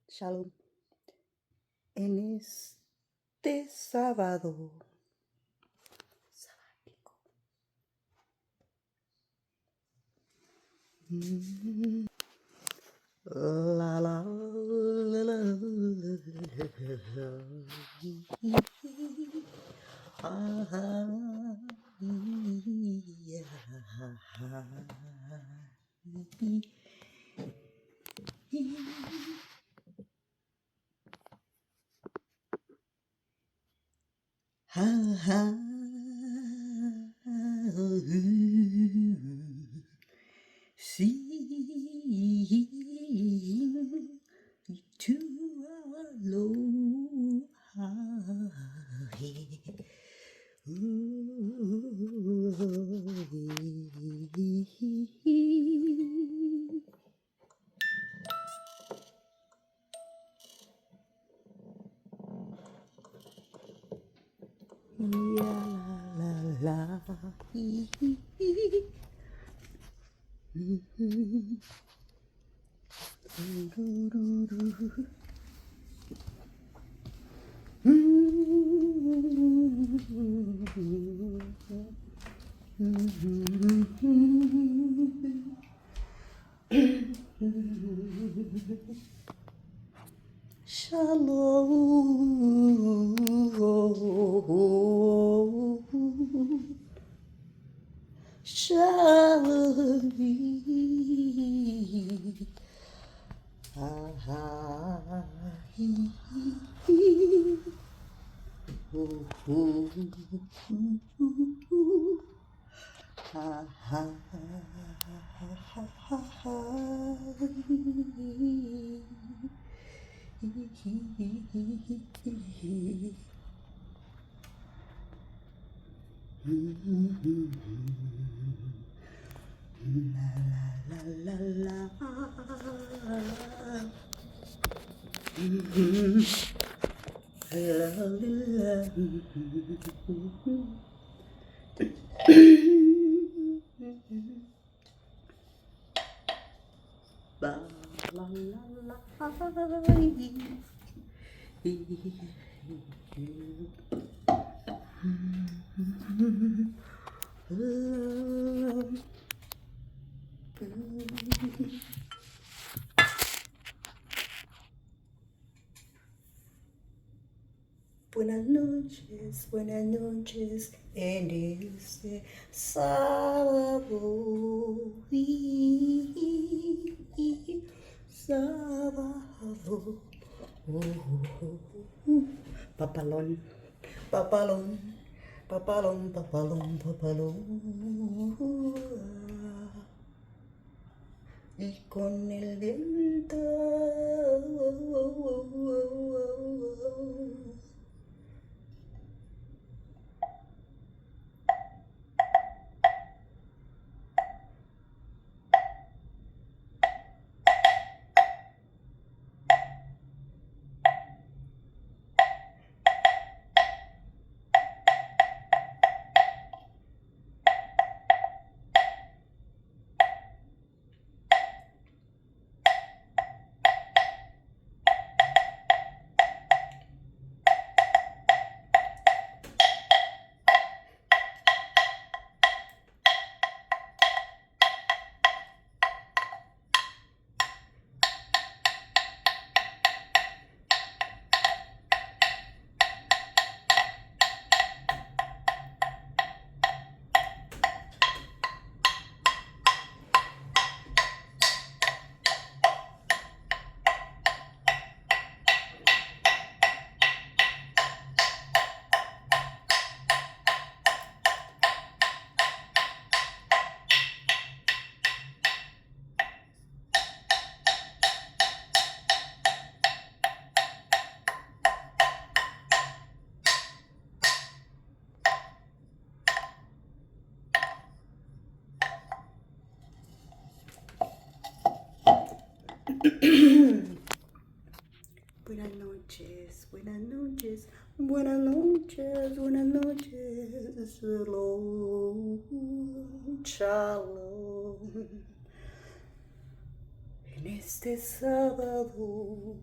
Shalom. En este sábado sabático. La la la la Sing to our Lord. La la Shalom. Shalom. La la buenas noches, en este sábado, sábado, papalón, papalón, papalón, papalón, papalón, y con el viento. Buenas noches, buenas noches, buenas noches, buenas noches. Shalom, shalom. En este sábado,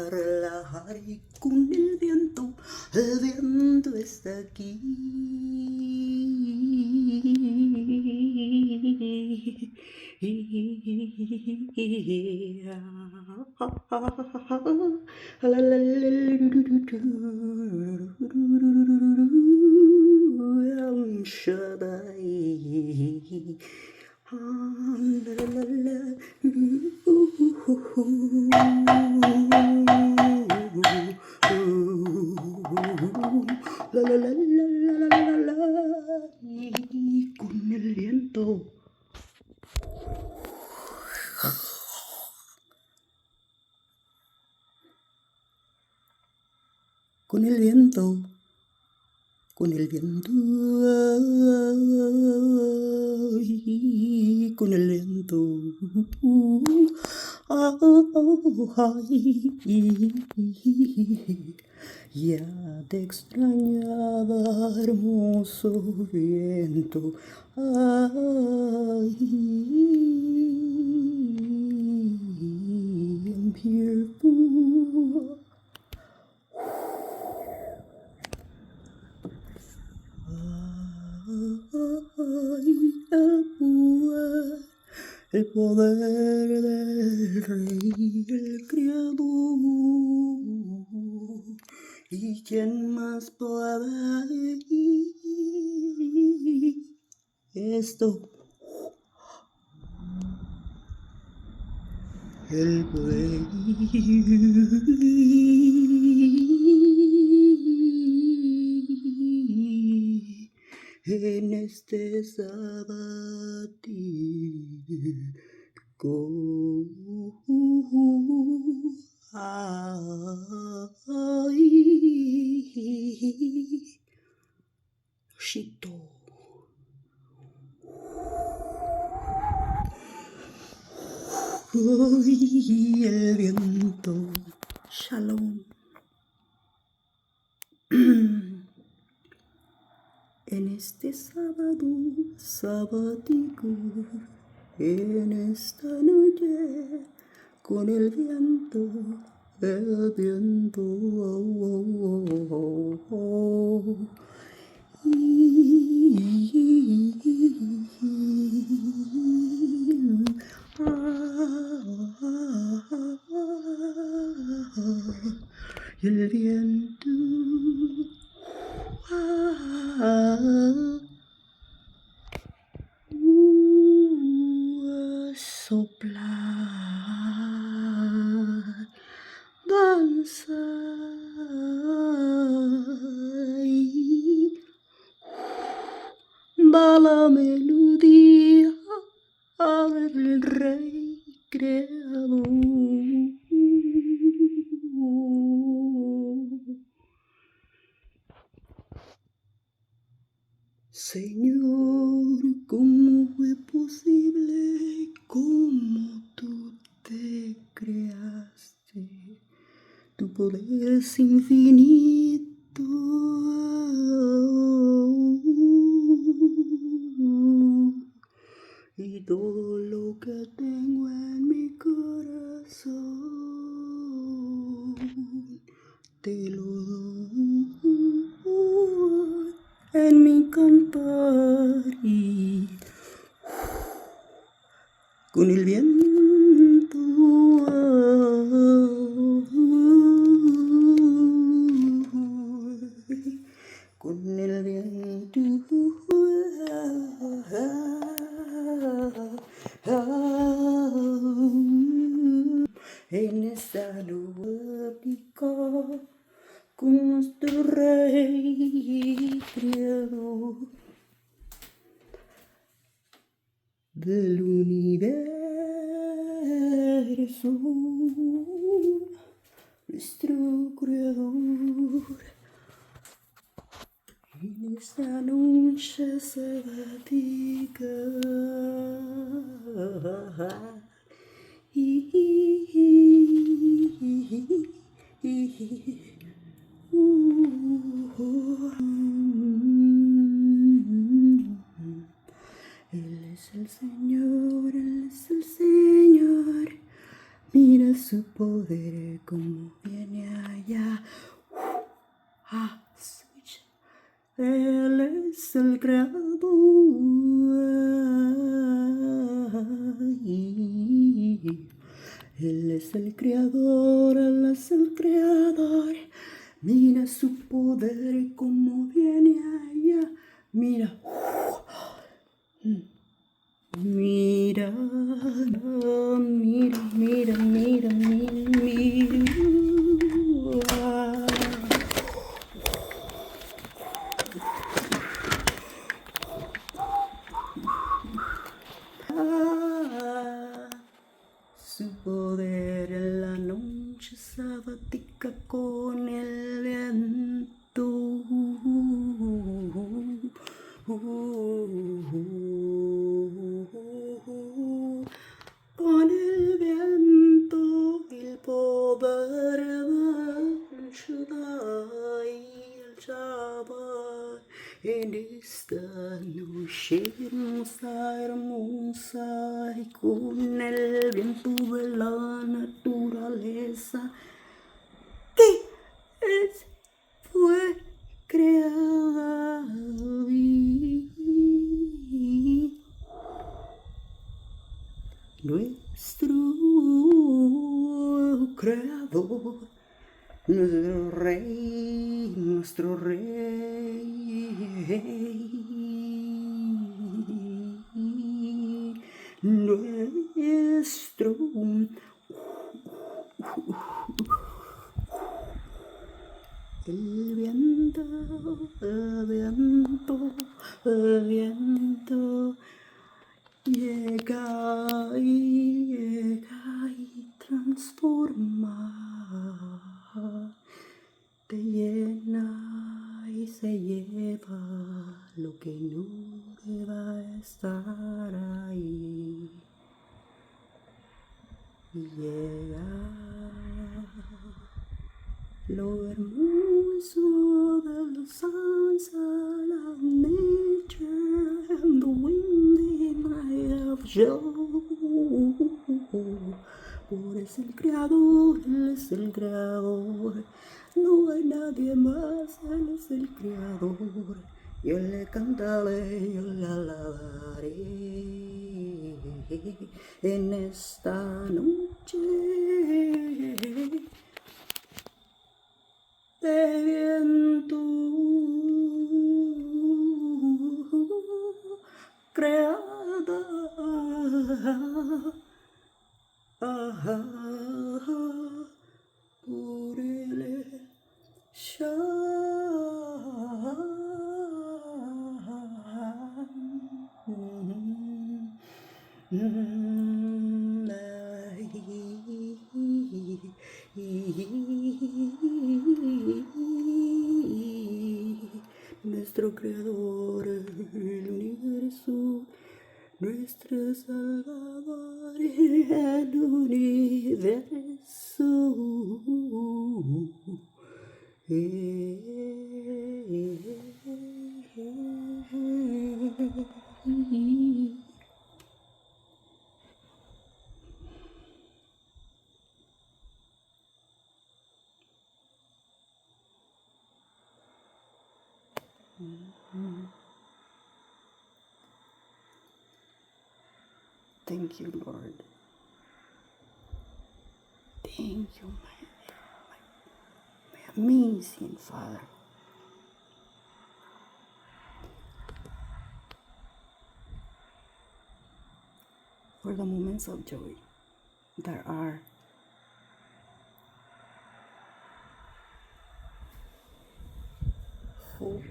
Relajar y con el viento está aquí. Shaddai. Y con el viento. Con el viento. Con el viento. Con el viento. Ya te extrañaba, hermoso viento. I'm here for el poder del rey, el creador. ¿Y quién más puede esto? El buey. En este sabático. Shito. El viento. Shalom. En este sábado sabático, en esta noche, con el viento, el viento. Y el viento soplar, danzar, va la melodía del rey creador. Señor, ¿cómo fue posible poder es infinito. Y todo lo que tengo en mi corazón te lo doy en mi cantar y con el viento. Con el viento. En esta nube con nuestro Rey Creador del universo, nuestro Creador. En esta noche sabática Él es el Señor, Él es el Señor. Mira su poder como viene allá. Switch. Él es el creador. Él es el creador, Él es el creador. Mira su poder como viene allá. Mira. Mira, mira, mira, mira, mira, mira. Su poder en la noche sabática con el viento. Con el viento, el poder del Shaddai, el Shabbat. En esta noche hermosa, hermosa, y con el viento de la naturaleza que fue creada. Nuestro creador, nuestro rey, nuestro el viento, el viento, el viento llega y transforma, te llena y se lleva lo que no deba estar ahí. Y llega lo hermoso de los suns of nature and the windy night of Joe. Por es el creador, Él es el creador. No hay nadie más, Él es el creador. Yo le cantaré, yo le alabaré en esta noche de viento creada por el nuestro creador, el universo, nuestro Salvador en el universo. Thank you, Lord. Thank you, my amazing Father. For the moments of joy that are hope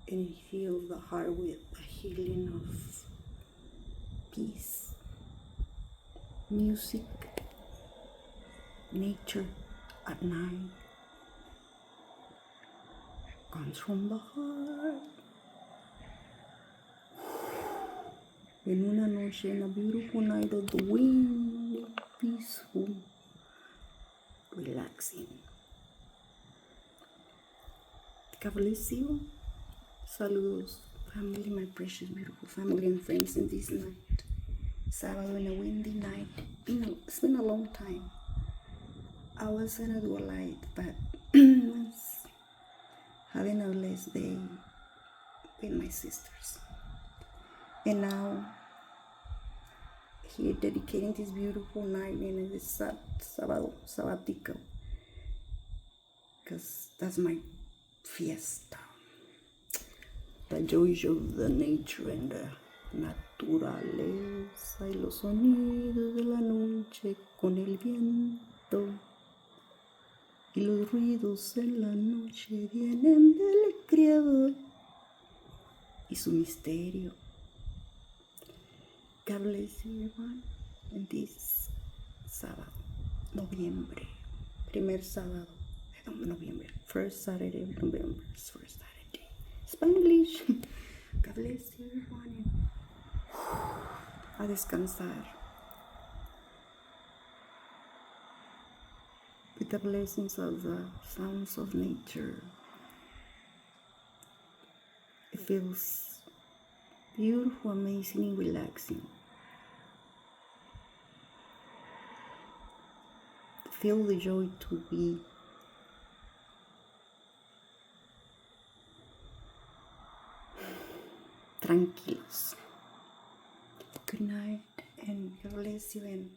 and it fills the heart with a healing of peace, music, nature at night comes from the heart. En una noche, in a beautiful night of the wind, peaceful, relaxing. God bless you. Saludos, family, my precious, beautiful family and friends in this night. Sábado in a windy night. It's been a long time. I was gonna do a light, but was having a blessed day with my sisters. And now, here dedicating this beautiful night in this sábado, sabático, because that's my fiesta. The joys of the nature and the naturaleza y los sonidos de la noche con el viento y los ruidos en la noche vienen del Creador y su misterio. God bless you, everyone. En this sábado, noviembre, primer sábado de noviembre, first Saturday of November, first Saturday, Spanglish. God bless you, everyone. A descansar with the blessings of the sounds of nature. It feels beautiful, amazing, and relaxing. Feel the joy to be tranquilos. Good night and God bless you and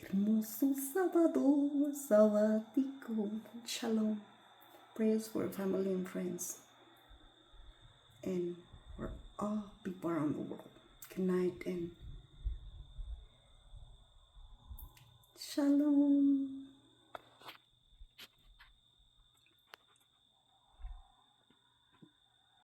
hermoso sábado sabático. Shalom. Prayers for family and friends and for all people around the world. Good night and shalom.